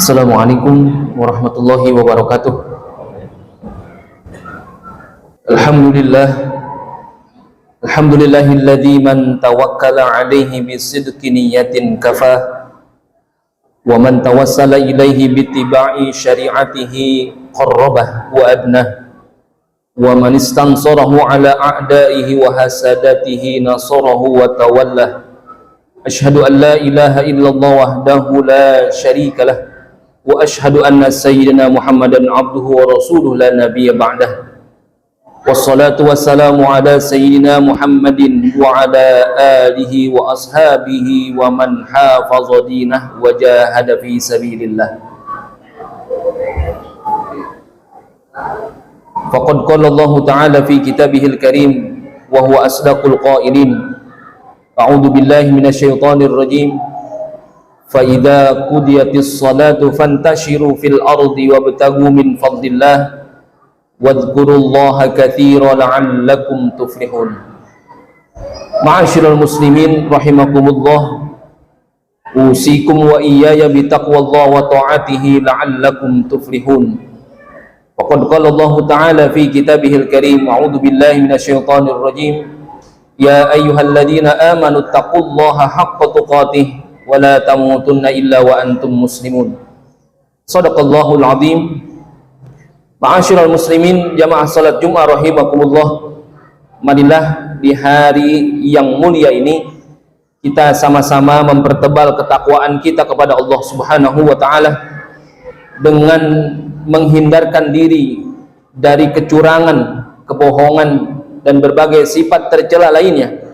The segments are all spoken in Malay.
Assalamualaikum warahmatullahi wabarakatuh. Alhamdulillahilladzi man tawakkala alaihi bisidqi niyatin kafah wa man tawassala ilaihi bittiba'i syari'atihi qarrabah wa adnah wa man istansarahu ala a'daihi wa hasadatihi nasarahu wa tawallah. Asyhadu an la ilaha illallah wahdahu la syarika lah wa asyhadu anna sayyidina Muhammadan abduhu wa rasuluhu la nabiyya ba'dah. Wassalatu wassalamu ala sayyidina Muhammadin wa ala alihi wa ashabihi wa man hafaza dinah wa jahada fi sabilillah. Faqad qala Allah ta'ala fi kitabihil karim wa huwa asdaqul qailin. A'udzu billahi minasyaitonir rajim. Fa idza qudiyatis salatu fantashiru fil ardi wabtaghu min fadlillah wadhkurullaha katsiran la'allakum tuflihun. Ma'asyiral muslimin rahimakumullah, usikum wa iyaya bitaqwallahi wa ta'atihi la'allakum tuflihun. Faqad qala Allah ta'ala fi kitabihil karim, a'udzu billahi minasyaitonir rajim. Ya ayyuhalladzina amanu taqullaha haqqa tuqatih wa la tamutunna illa wa antum muslimun. Shadaqallahul azim. Ma'asyiral muslimin, jamaah salat Jumat rahimakumullah. Marilah di hari yang mulia ini kita sama-sama mempertebal ketakwaan kita kepada Allah Subhanahu wa taala dengan menghindarkan diri dari kecurangan, kebohongan dan berbagai sifat tercela lainnya,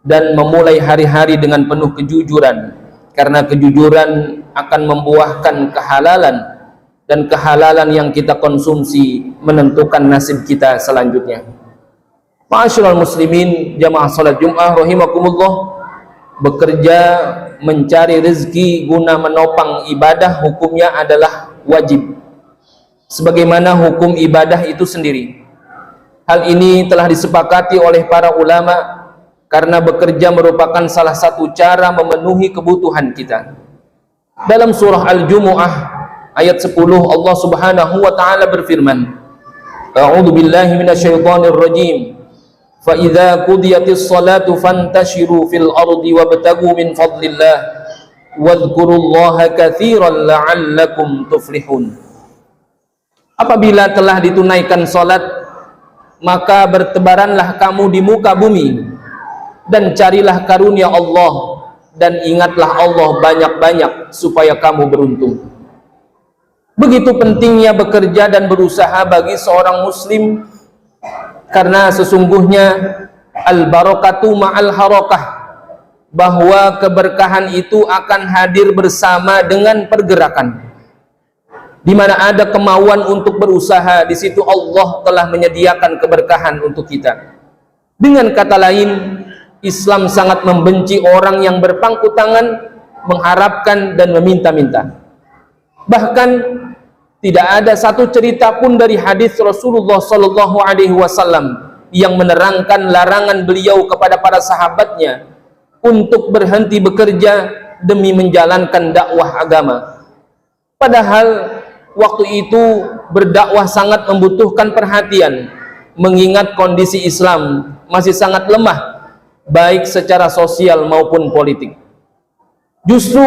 dan memulai hari-hari dengan penuh kejujuran, karena kejujuran akan membuahkan kehalalan, dan kehalalan yang kita konsumsi menentukan nasib kita selanjutnya. Ma'asyiral muslimin, jamaah salat Jumat rahimakumullah, bekerja mencari rezeki guna menopang ibadah hukumnya adalah wajib, sebagaimana hukum ibadah itu sendiri. Hal ini telah disepakati oleh para ulama karena bekerja merupakan salah satu cara memenuhi kebutuhan kita. Dalam surah Al-Jumu'ah ayat 10, Allah Subhanahu wa taala berfirman, A'udzu billahi minasyaitonir rajim. Fa idza qudiyatis salatu fantashiru fil ardi wabtaghu min fadlillah wadhkurullaha katsiran la'allakum tuflihun. Apabila telah ditunaikan salat, maka bertebaranlah kamu di muka bumi dan carilah karunia Allah, dan ingatlah Allah banyak-banyak supaya kamu beruntung. Begitu pentingnya bekerja dan berusaha bagi seorang muslim, karena sesungguhnya al-barakatu ma'al harakah, bahwa keberkahan itu akan hadir bersama dengan pergerakan. Di mana ada kemauan untuk berusaha, di situ Allah telah menyediakan keberkahan untuk kita. Dengan kata lain, Islam sangat membenci orang yang berpangku tangan, mengharapkan dan meminta-minta. Bahkan tidak ada satu cerita pun dari hadis Rasulullah Sallallahu Alaihi Wasallam yang menerangkan larangan beliau kepada para sahabatnya untuk berhenti bekerja demi menjalankan dakwah agama. Padahal waktu itu berdakwah sangat membutuhkan perhatian, mengingat kondisi Islam masih sangat lemah, baik secara sosial maupun politik. Justru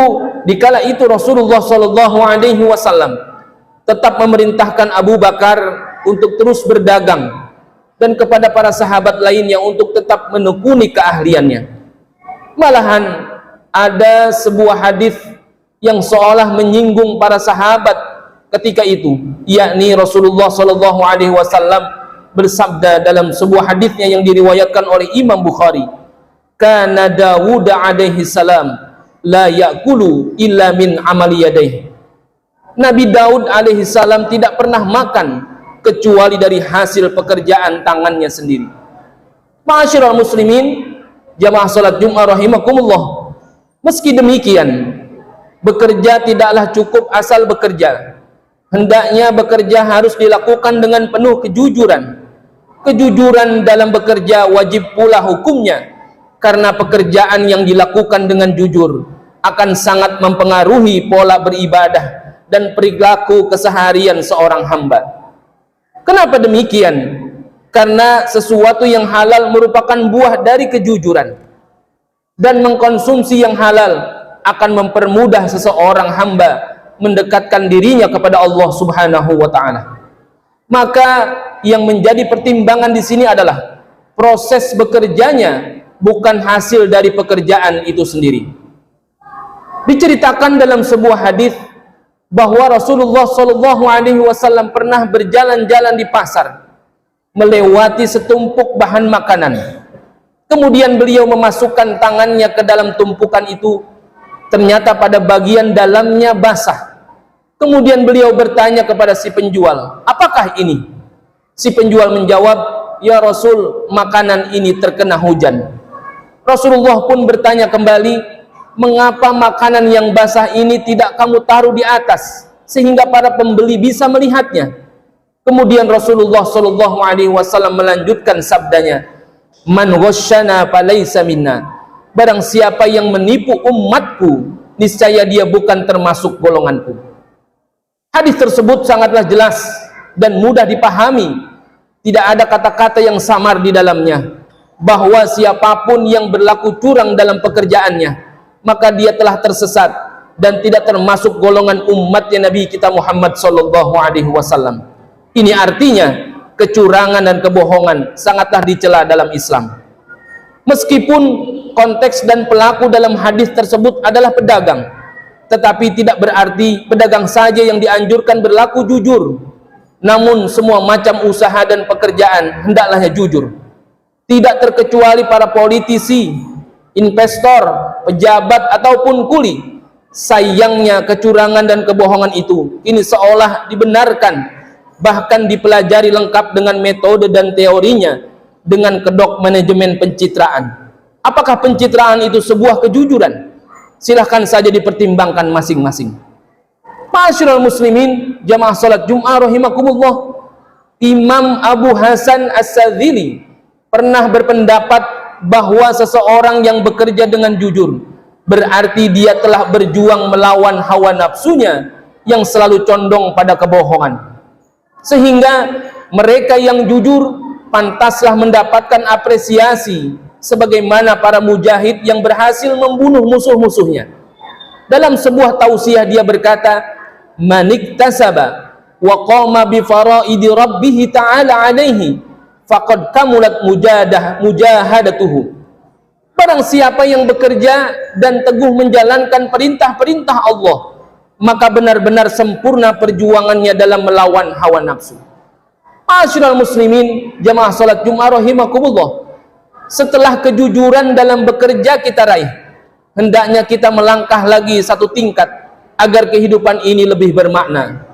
dikala itu Rasulullah Shallallahu Alaihi Wasallam tetap memerintahkan Abu Bakar untuk terus berdagang, dan kepada para sahabat lainnya untuk tetap menekuni keahliannya. Malahan ada sebuah hadis yang seolah menyinggung para sahabat ketika itu, yakni Rasulullah Shallallahu Alaihi Wasallam bersabda dalam sebuah hadisnya yang diriwayatkan oleh Imam Bukhari, "Kana Dawud alaihi salam la ya'kulu illa min amali yadayhi." Nabi Daud alaihi salam tidak pernah makan kecuali dari hasil pekerjaan tangannya sendiri. Ma'asyiral muslimin, jamaah salat Jumat rahimakumullah, meski demikian, bekerja tidaklah cukup asal bekerja. Hendaknya bekerja harus dilakukan dengan penuh kejujuran. Kejujuran dalam bekerja wajib pula hukumnya, karena pekerjaan yang dilakukan dengan jujur akan sangat mempengaruhi pola beribadah dan perilaku keseharian seorang hamba. Kenapa demikian? Karena sesuatu yang halal merupakan buah dari kejujuran, dan mengkonsumsi yang halal akan mempermudah seseorang hamba mendekatkan dirinya kepada Allah Subhanahu wa taala. Maka yang menjadi pertimbangan di sini adalah proses bekerjanya, bukan hasil dari pekerjaan itu sendiri. Diceritakan dalam sebuah hadis bahwa Rasulullah SAW pernah berjalan-jalan di pasar, melewati setumpuk bahan makanan. Kemudian beliau memasukkan tangannya ke dalam tumpukan itu. Ternyata pada bagian dalamnya basah. Kemudian beliau bertanya kepada si penjual, apakah ini? Si penjual menjawab, ya Rasul, makanan ini terkena hujan. Rasulullah pun bertanya kembali, mengapa makanan yang basah ini tidak kamu taruh di atas sehingga para pembeli bisa melihatnya? Kemudian Rasulullah SAW melanjutkan sabdanya, man ghasyana falaysa minna. Barang siapa yang menipu umatku, niscaya dia bukan termasuk golonganku. Hadis tersebut sangatlah jelas dan mudah dipahami. Tidak ada kata-kata yang samar di dalamnya, bahwa siapapun yang berlaku curang dalam pekerjaannya, maka dia telah tersesat dan tidak termasuk golongan umatnya Nabi kita Muhammad SAW. Ini artinya kecurangan dan kebohongan sangatlah dicela dalam Islam. Meskipun konteks dan pelaku dalam hadis tersebut adalah pedagang, tetapi tidak berarti pedagang saja yang dianjurkan berlaku jujur. Namun semua macam usaha dan pekerjaan hendaklah jujur. Tidak terkecuali para politisi, investor, pejabat ataupun kuli. Sayangnya kecurangan dan kebohongan itu kini seolah dibenarkan, bahkan dipelajari lengkap dengan metode dan teorinya dengan kedok manajemen pencitraan. Apakah pencitraan itu sebuah kejujuran? Silahkan saja dipertimbangkan masing-masing. Ma'asyiral muslimin, jamaah salat Jumat rahimakumullah, Imam Abu Hasan As-Sadzili pernah berpendapat bahwa seseorang yang bekerja dengan jujur berarti dia telah berjuang melawan hawa nafsunya yang selalu condong pada kebohongan. Sehingga mereka yang jujur pantaslah mendapatkan apresiasi sebagaimana para mujahid yang berhasil membunuh musuh-musuhnya. Dalam sebuah tausiah dia berkata, maniktasaba wa qama bi faraidi rabbih ta'ala alaihi faqad kamulat mujahadatuhu. Barang siapa yang bekerja dan teguh menjalankan perintah-perintah Allah, maka benar-benar sempurna perjuangannya dalam melawan hawa nafsu. Ma'asyiral muslimin, jamaah salat Jumat rahimakumullah, setelah kejujuran dalam bekerja kita raih, hendaknya kita melangkah lagi satu tingkat agar kehidupan ini lebih bermakna,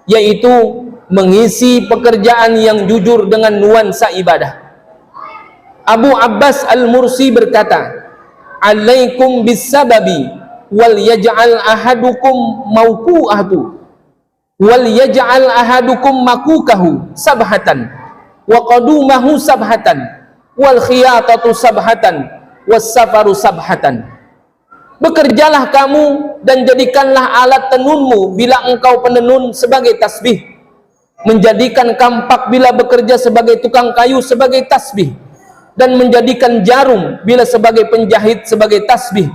yaitu mengisi pekerjaan yang jujur dengan nuansa ibadah. Abu Abbas Al-Mursi berkata, alaikum bisababi wal yaj'al ahadukum mawku'ahtu wal yaj'al ahadukum makukahu sabhatan wa qadumahu sabhatan wal khiyatatu sabhatan was safaru sabhatan. Bekerjalah kamu dan jadikanlah alat tenunmu bila engkau penenun sebagai tasbih, menjadikan kampak bila bekerja sebagai tukang kayu sebagai tasbih, dan menjadikan jarum bila sebagai penjahit sebagai tasbih,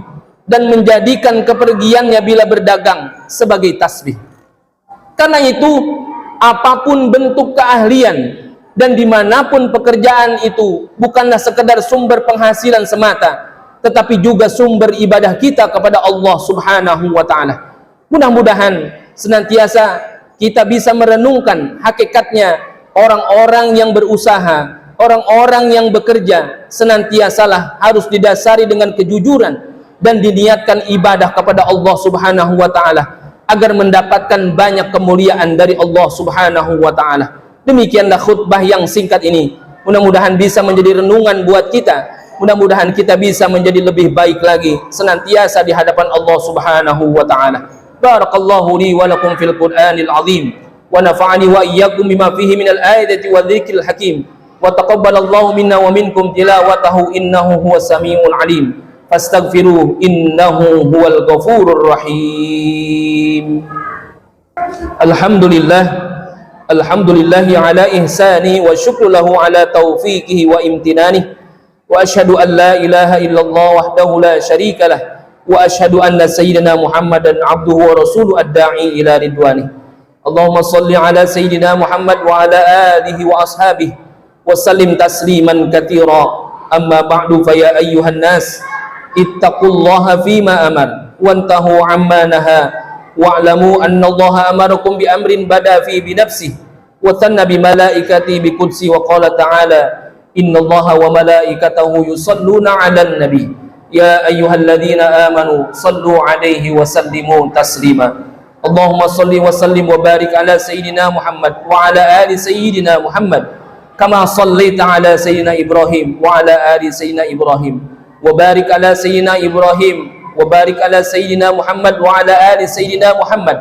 dan menjadikan kepergiannya bila berdagang sebagai tasbih. Karena itu, apapun bentuk keahlian dan dimanapun pekerjaan itu bukanlah sekedar sumber penghasilan semata, tetapi juga sumber ibadah kita kepada Allah Subhanahu wa ta'ala. Mudah-mudahan senantiasa kita bisa merenungkan hakikatnya orang-orang yang berusaha, orang-orang yang bekerja senantiasalah harus didasari dengan kejujuran dan diniatkan ibadah kepada Allah Subhanahu wa ta'ala agar mendapatkan banyak kemuliaan dari Allah Subhanahu wa ta'ala. Demikianlah khutbah yang singkat ini, mudah-mudahan bisa menjadi renungan buat kita, mudah-mudahan kita bisa menjadi lebih baik lagi senantiasa di hadapan Allah Subhanahu wa ta'ala. Barakallahu li wa lakum fil Qur'anil azim wa nafa'ani wa iyyakum bima fihi minal ayati wa dzikril hakim wa taqabbalallahu minna wa minkum tilawatahu innahu huwas samiul alim. Fastaghfiruhu innahu huwal ghafurur rahim. Alhamdulillah, alhamdulillahi ala ihsani wa syukru lahu ala taufiqihi wa imtinani, wa ashhadu an la ilaha illallah wahdahu la syarika lah, wa ashhadu anna sayyidina Muhammadan abduhu wa rasuluhu ad-da'i ila ridwani. Allahumma salli ala sayyidina Muhammad wa ala alihi wa ashabihi wa sallim tasliman katsira. Amma ba'du, fa ya ayyuhan nas ittaqullaha fima amar wantahu amma naha wa'lamu anna Allaha amarakum bi amrin bada fi bi nafsihi wa thanna bi malaikati bi qudsi wa qala ta'ala inna Allaha wa malaikatahu yusalluna 'alan nabi ya ayyuhalladzina amanu sallu 'alaihi wa sallimu taslima. Allahumma salli wa sallim wa barik ala sayyidina Muhammad wa ala ali sayyidina Muhammad kama sallaita ala sayyidina Ibrahim wa ala ali sayyidina Ibrahim wa barik ala sayyidina Ibrahim wa barik ala sayyidina Muhammad wa ala ali sayyidina Muhammad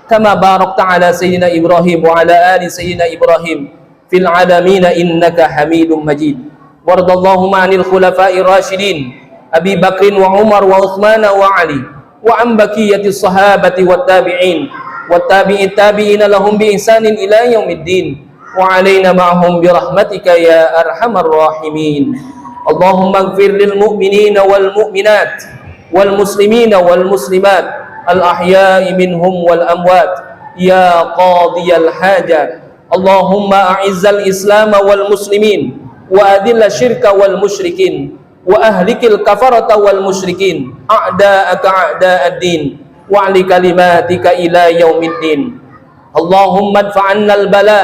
kama barakta ala sayyidina Ibrahim wa ala ali sayyidina Ibrahim fil alamin innaka Hamidum Majid. Wardallahumma 'anil khulafa'ir rasyidin Abi Bakrin wa Umar wa Utsman wa Ali wa an baqiyatis sahabati wat tabi'in wat tabi'it tabi'ina lahum bi ihsanin ila yaumiddin wa 'alaina ma'hum bi rahmatika ya arhamar rahimin. Allahumma ighfir lil mu'minina wal mu'minat wal muslimina wal muslimat al ahya'i minhum wal amwat ya qadiyal hajat. Allahumma a'izzal islam wal muslimin wa adilla syirka wal musyrikin wa ahlikil kafarata wal musyrikin a'da'aka a'da'ad din wa ali kalimatika ila yaumiddin. Allahumma adfa'annal bala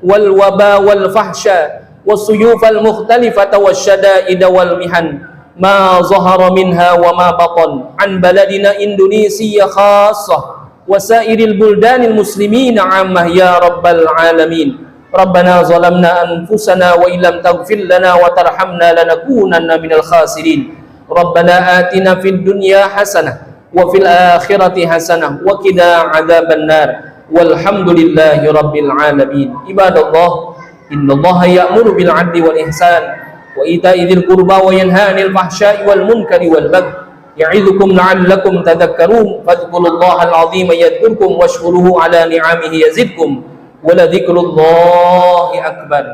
wal waba wal fahsya was suyufal mukhtalifata wasyada'id wal mihan ma zahara minha wa ma batan an baladina Indonesia khassah wa sairil buldanil muslimin ammah ya rabbal alamin. Rabbana zalamna anfusana wa illam taghfir lana wa tarhamna lanakunanna minal khasirin. Rabbana atina fid dunya hasanah wa fil akhirati hasanah wa qina adzaban nar. Walhamdulillahi rabbil alamin. Ibadallah, innallaha ya'muru bil 'adli wal ihsan wa ita'i dzil qurba wa yanha 'anil fahsya'i wal munkari wal baghi ya'idukum la'allakum tadhakkarun. Fadhkurullahal 'azima yadhkurkum washkuruhu 'ala ni'amihi yazidkum wa la dzikrullahi akbar.